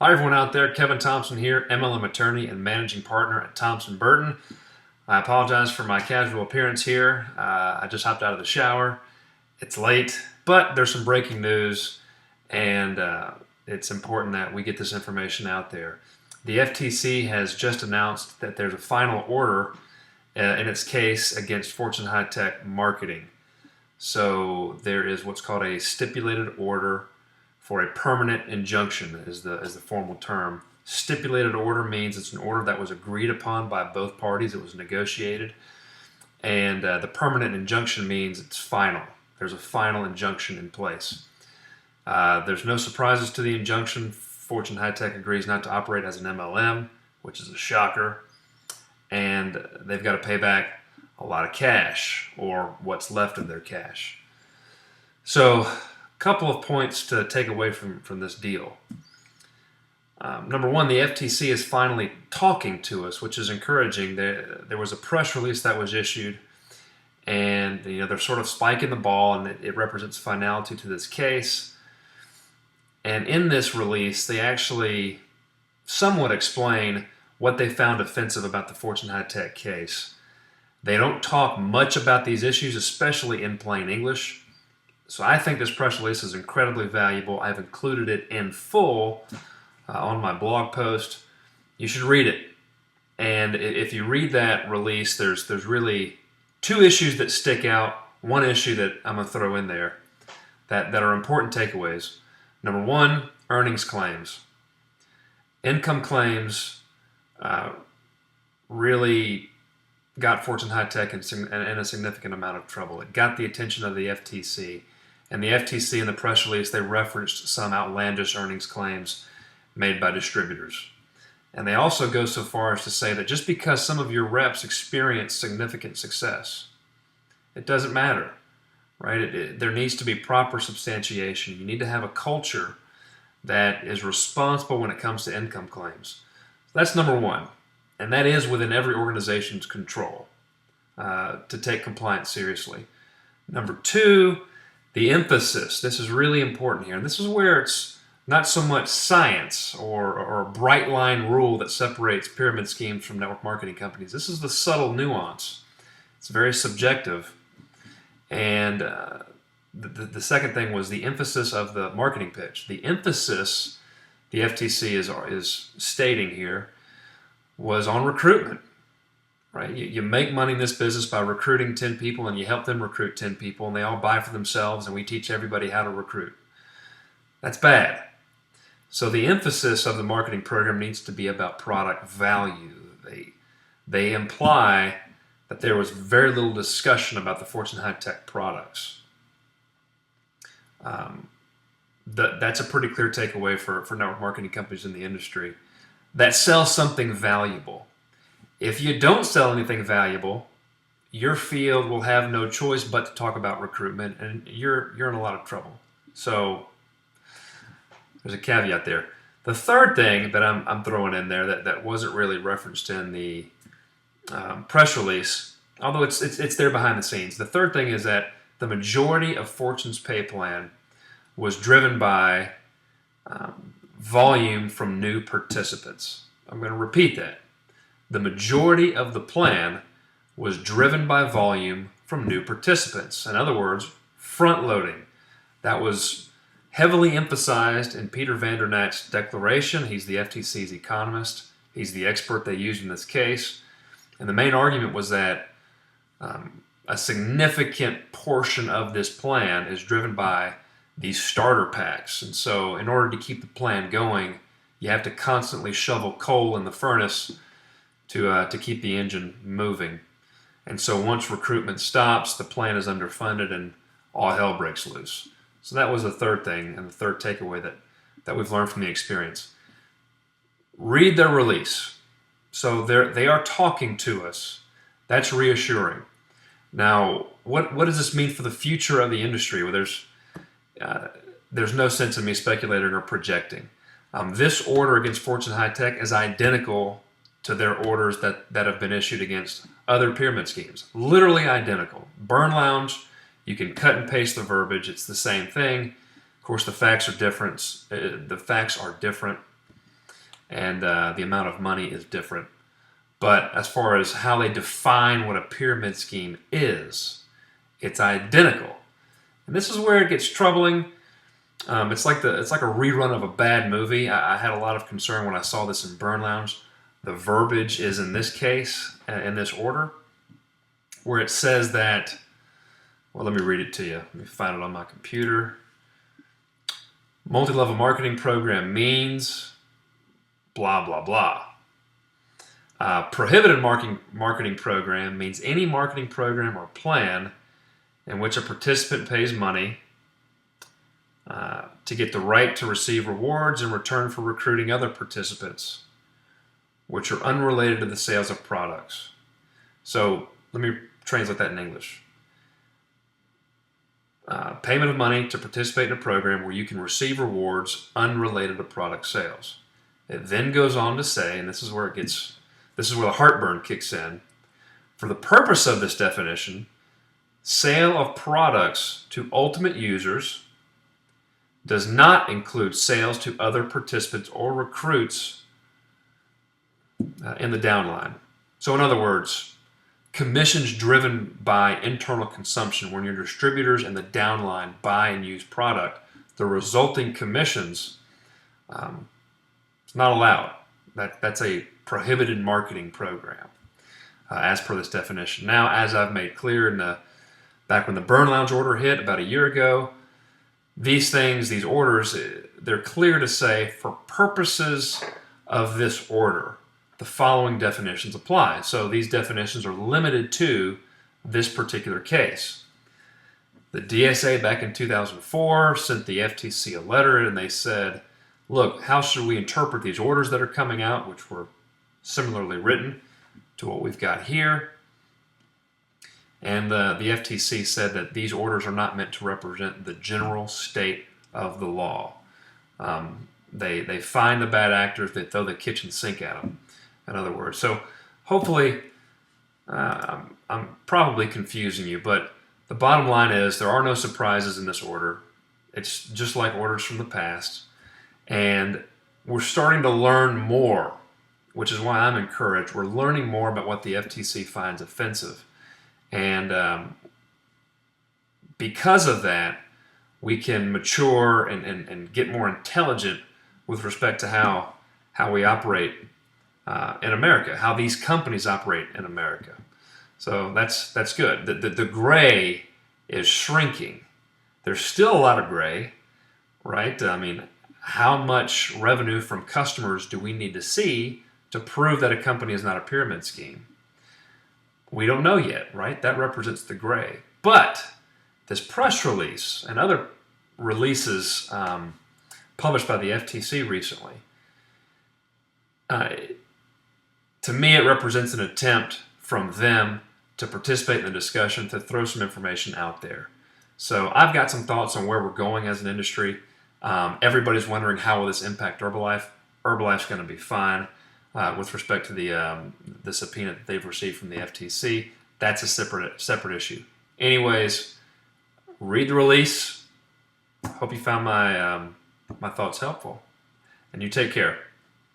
Hi everyone out there, Kevin Thompson here, MLM attorney and managing partner at Thompson Burton. I apologize for my casual appearance here. I just hopped out of the shower. It's late, but there's some breaking news, and it's important that we get this information out there. The FTC has just announced that there's a final order in its case against Fortune High Tech Marketing. So there is what's called a stipulated order for a permanent injunction is the formal term. Stipulated order means it's an order that was agreed upon by both parties. It was negotiated. And the permanent injunction means it's final. There's a final injunction in place. There's no surprises to the injunction. Fortune High Tech agrees not to operate as an MLM, which is a shocker. And they've got to pay back a lot of cash, or what's left of their cash. So, couple of points to take away from this deal. Number one, the FTC is finally talking to us, which is encouraging. There was a press release that was issued, and they're sort of spiking the ball, and it represents finality to this case. And in this release, they actually somewhat explain what they found offensive about the Fortune High Tech case. They don't talk much about these issues, especially in plain English. So I think this press release is incredibly valuable. I've included it in full on my blog post. You should read it. And if you read that release, there's really two issues that stick out. One issue that I'm going to throw in there that are important takeaways. Number one, earnings claims. Income claims really got Fortune High Tech in a significant amount of trouble. It got the attention of the FTC. And the FTC in the press release, they referenced some outlandish earnings claims made by distributors. And they also go so far as to say that just because some of your reps experience significant success, it doesn't matter, right? There needs to be proper substantiation. You need to have a culture that is responsible when it comes to income claims. That's number one. And that is within every organization's control to take compliance seriously. Number two, the emphasis. This is really important here. And this is where it's not so much science or a bright line rule that separates pyramid schemes from network marketing companies. This is the subtle nuance. It's very subjective. And the second thing was the emphasis of the marketing pitch. The emphasis the FTC is stating here was on recruitment. Right? You make money in this business by recruiting 10 people, and you help them recruit 10 people, and they all buy for themselves, and we teach everybody how to recruit. That's bad. So the emphasis of the marketing program needs to be about product value. They imply that there was very little discussion about the Fortune High Tech products. That's a pretty clear takeaway for network marketing companies in the industry that sell something valuable. If you don't sell anything valuable, your field will have no choice but to talk about recruitment, and you're in a lot of trouble. So there's a caveat there. The third thing that I'm throwing in there that wasn't really referenced in the press release, although it's there behind the scenes. The third thing is that the majority of Fortune's pay plan was driven by volume from new participants. I'm going to repeat that. The majority of the plan was driven by volume from new participants. In other words, front loading. That was heavily emphasized in Peter Vandernach's declaration. He's the FTC's economist. He's the expert they used in this case. And the main argument was that a significant portion of this plan is driven by these starter packs. And so in order to keep the plan going, you have to constantly shovel coal in the furnace to keep the engine moving. And so once recruitment stops, the plan is underfunded and all hell breaks loose. So that was the third thing and the third takeaway that we've learned from the experience. Read their release. So they are talking to us. That's reassuring. Now, what does this mean for the future of the industry? Well, there's no sense in me speculating or projecting. This order against Fortune High Tech is identical to their orders that have been issued against other pyramid schemes. Literally identical. Burn Lounge, you can cut and paste the verbiage. It's the same thing. Of course, the facts are different. and the amount of money is different. But as far as how they define what a pyramid scheme is, it's identical. And this is where it gets troubling. It's like a rerun of a bad movie. I had a lot of concern when I saw this in Burn Lounge. The verbiage is in this case, in this order, where it says that, well, let me read it to you. Let me find it on my computer. Multi-level marketing program means blah, blah, blah. Prohibited marketing program means any marketing program or plan in which a participant pays money to get the right to receive rewards in return for recruiting other participants, which are unrelated to the sales of products. So let me translate that in English. Payment of money to participate in a program where you can receive rewards unrelated to product sales. It then goes on to say, and this is where the heartburn kicks in. For the purpose of this definition, sale of products to ultimate users does not include sales to other participants or recruits in the downline. So in other words, commissions driven by internal consumption, when your distributors and the downline buy and use product, the resulting commissions, it's not allowed. That's a prohibited marketing program, as per this definition. Now, as I've made clear back when the Burn Lounge order hit about a year ago, these orders, they're clear to say, for purposes of this order, the following definitions apply. So these definitions are limited to this particular case. The DSA back in 2004 sent the FTC a letter, and they said, look, how should we interpret these orders that are coming out, which were similarly written to what we've got here? And the FTC said that these orders are not meant to represent the general state of the law. They find the bad actors, they throw the kitchen sink at them, in other words. So hopefully, I'm probably confusing you, but the bottom line is there are no surprises in this order. It's just like orders from the past. And we're starting to learn more, which is why I'm encouraged. We're learning more about what the FTC finds offensive. And because of that, we can mature and get more intelligent with respect to how we operate in America, how these companies operate in America. So that's good. The gray is shrinking. There's still a lot of gray, right? I mean, how much revenue from customers do we need to see to prove that a company is not a pyramid scheme? We don't know yet, right? That represents the gray. But this press release and other releases published by the FTC recently, to me, it represents an attempt from them to participate in the discussion, to throw some information out there. So I've got some thoughts on where we're going as an industry. Everybody's wondering, how will this impact Herbalife? Herbalife's going to be fine. With respect to the subpoena that they've received from the FTC, that's a separate issue. Anyways, read the release. Hope you found my thoughts helpful, and you take care.